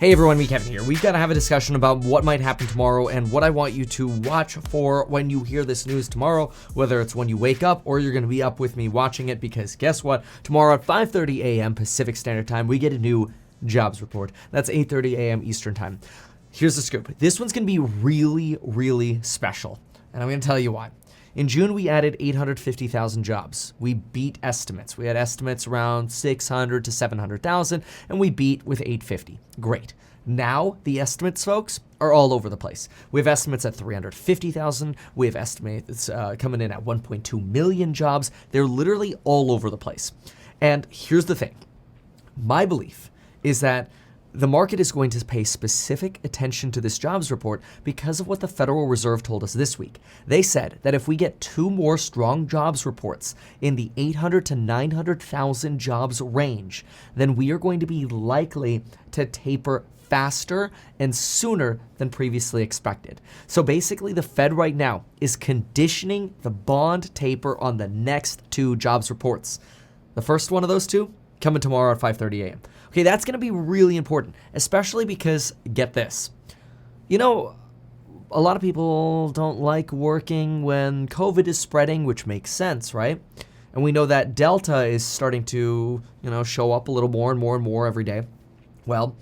Hey everyone, me Kevin here. We've got to have a discussion about what might happen tomorrow and what I want you to watch for when you hear this news tomorrow, whether it's when you wake up or you're going to be up with me watching it, because guess what? Tomorrow at 5:30 a.m. Pacific Standard Time, we get a new jobs report. That's 8:30 a.m. Eastern Time. Here's the scoop. This one's going to be really, really special, and I'm going to tell you why. In June, we added 850,000 jobs. We beat estimates. We had estimates around 600 to 700,000, and we beat with 850. Great. Now, the estimates, folks, are all over the place. We have estimates at 350,000. We have estimates coming in at 1.2 million jobs. They're literally all over the place. And here's the thing. My belief is that the market is going to pay specific attention to this jobs report because of what the Federal Reserve told us this week. They said that if we get two more strong jobs reports in the 800 to 900,000 jobs range, then we are going to be likely to taper faster and sooner than previously expected. So basically, the Fed right now is conditioning the bond taper on the next two jobs reports. The first one of those two coming tomorrow at 5:30 a.m. Okay, that's going to be really important, especially because, get this, you know, a lot of people don't like working when COVID is spreading, which makes sense, right? And we know that Delta is starting to, show up a little more and more and more every day. Well,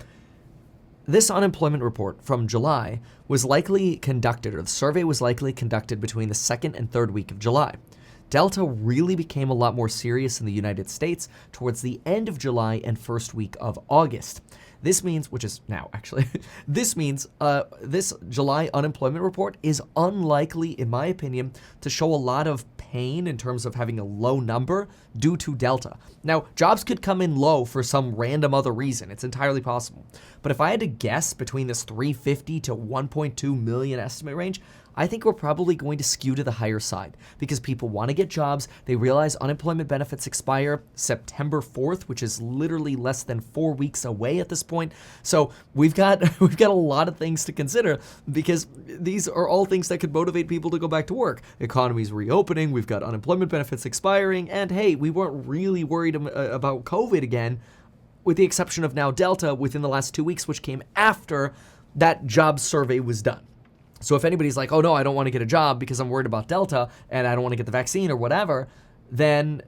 this unemployment report from July was likely conducted, or the survey was likely conducted between the second and third week of July. Delta really became a lot more serious in the United States towards the end of July and first week of August. This means, which is now actually, this means this July unemployment report is unlikely, in my opinion, to show a lot of pain in terms of having a low number due to Delta. Now, jobs could come in low for some random other reason. It's entirely possible. But if I had to guess between this 350 to 1.2 million estimate range, I think we're probably going to skew to the higher side because people want to get jobs. They realize unemployment benefits expire September 4th, which is literally less than 4 weeks away at this point. So we've got a lot of things to consider because these are all things that could motivate people to go back to work. Economy's reopening, we've got unemployment benefits expiring, and hey, we weren't really worried about COVID again, with the exception of now Delta within the last 2 weeks, which came after that job survey was done. So if anybody's like, oh no, I don't want to get a job because I'm worried about Delta and I don't want to get the vaccine or whatever, then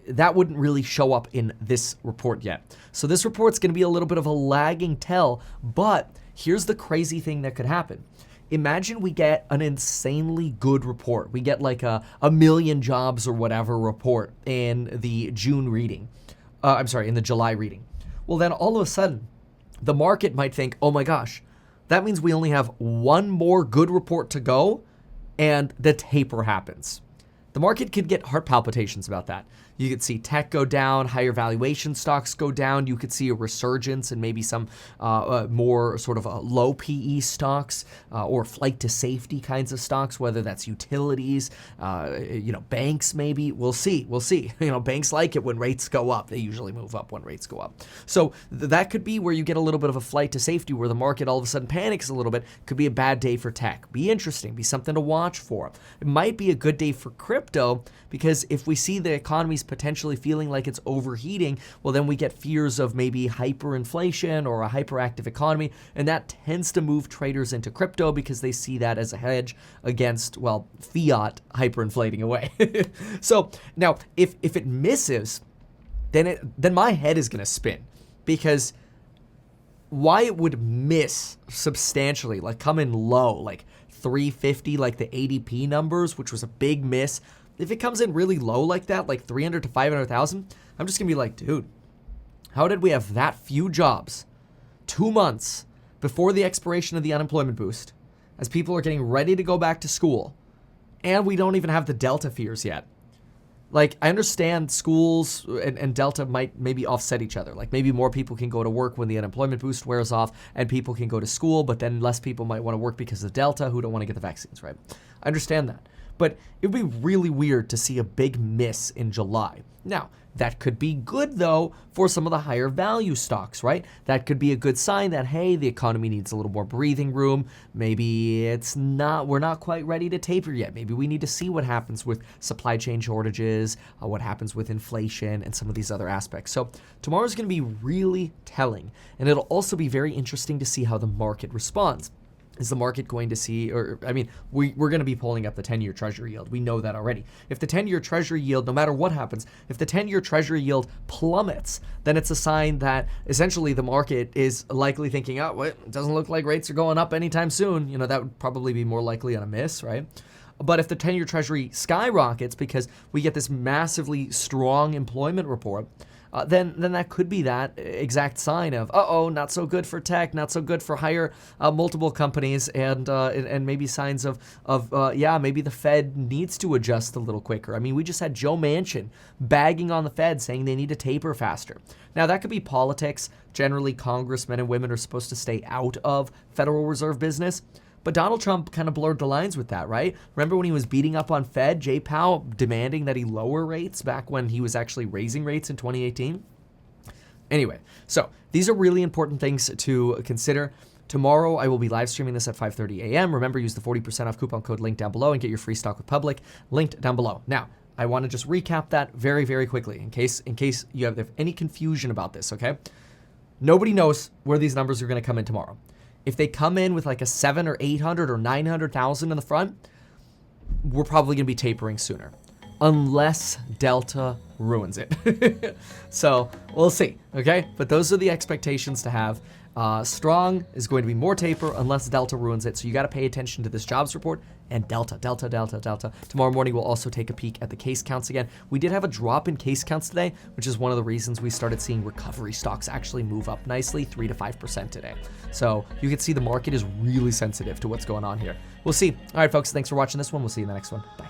that wouldn't really show up in this report yet. So this report's going to be a little bit of a lagging tell, but here's the crazy thing that could happen. Imagine we get an insanely good report. We get like a million jobs or whatever report in the June reading. In the July reading. Well, then all of a sudden, the market might think, oh my gosh, that means we only have one more good report to go and the taper happens. The market could get heart palpitations about that. You could see tech go down, higher valuation stocks go down. You could see a resurgence in maybe some more sort of low PE stocks or flight to safety kinds of stocks, whether that's utilities, banks maybe. We'll see. Banks like it when rates go up. They usually move up when rates go up. So that could be where you get a little bit of a flight to safety where the market all of a sudden panics a little bit. Could be a bad day for tech. Be interesting. Be something to watch for. It might be a good day for crypto because if we see the economy's potentially feeling like it's overheating, well, then we get fears of maybe hyperinflation or a hyperactive economy, and that tends to move traders into crypto because they see that as a hedge against, well, fiat hyperinflating away. So now, if it misses, then my head is going to spin because why it would miss substantially, like come in low, like 350, like the ADP numbers, which was a big miss. If it comes in really low like that, like 300 to 500,000, I'm just going to be like, dude, how did we have that few jobs 2 months before the expiration of the unemployment boost as people are getting ready to go back to school and we don't even have the Delta fears yet? Like, I understand schools and Delta might maybe offset each other. Like maybe more people can go to work when the unemployment boost wears off and people can go to school, but then less people might want to work because of Delta who don't want to get the vaccines, right? I understand that. But it would be really weird to see a big miss in July. Now, that could be good, though, for some of the higher value stocks, right? That could be a good sign that, hey, the economy needs a little more breathing room. Maybe we're not quite ready to taper yet. Maybe we need to see what happens with supply chain shortages, what happens with inflation, and some of these other aspects. So tomorrow's going to be really telling, and it'll also be very interesting to see how the market responds. Is the market going to see, we're going to be pulling up the 10-year Treasury yield. We know that already. If the 10-year Treasury yield, no matter what happens, if the 10-year Treasury yield plummets, then it's a sign that essentially the market is likely thinking, it doesn't look like rates are going up anytime soon. That would probably be more likely on a miss, right? But if the 10-year Treasury skyrockets because we get this massively strong employment report, then that could be that exact sign of, not so good for tech, not so good for higher multiple companies, and maybe signs of maybe the Fed needs to adjust a little quicker. We just had Joe Manchin bagging on the Fed saying they need to taper faster. Now, that could be politics. Generally, congressmen and women are supposed to stay out of Federal Reserve business. But Donald Trump kind of blurred the lines with that, right? Remember when he was beating up on Fed, Jay Powell demanding that he lower rates back when he was actually raising rates in 2018? Anyway, so these are really important things to consider. Tomorrow, I will be live streaming this at 5:30 a.m. Remember, use the 40% off coupon code link down below and get your free stock with Public, linked down below. Now, I want to just recap that very, very quickly in case you have any confusion about this, okay? Nobody knows where these numbers are going to come in tomorrow. If they come in with like a 700 or 800 or 900,000 in the front, we're probably going to be tapering sooner, unless Delta ruins it. So we'll see, okay? But those are the expectations to have. Strong is going to be more taper unless Delta ruins it. So you got to pay attention to this jobs report and Delta. Tomorrow morning, we'll also take a peek at the case counts again. We did have a drop in case counts today, which is one of the reasons we started seeing recovery stocks actually move up nicely, 3 to 5% today. So you can see the market is really sensitive to what's going on here. We'll see. All right, folks, thanks for watching this one. We'll see you in the next one. Bye.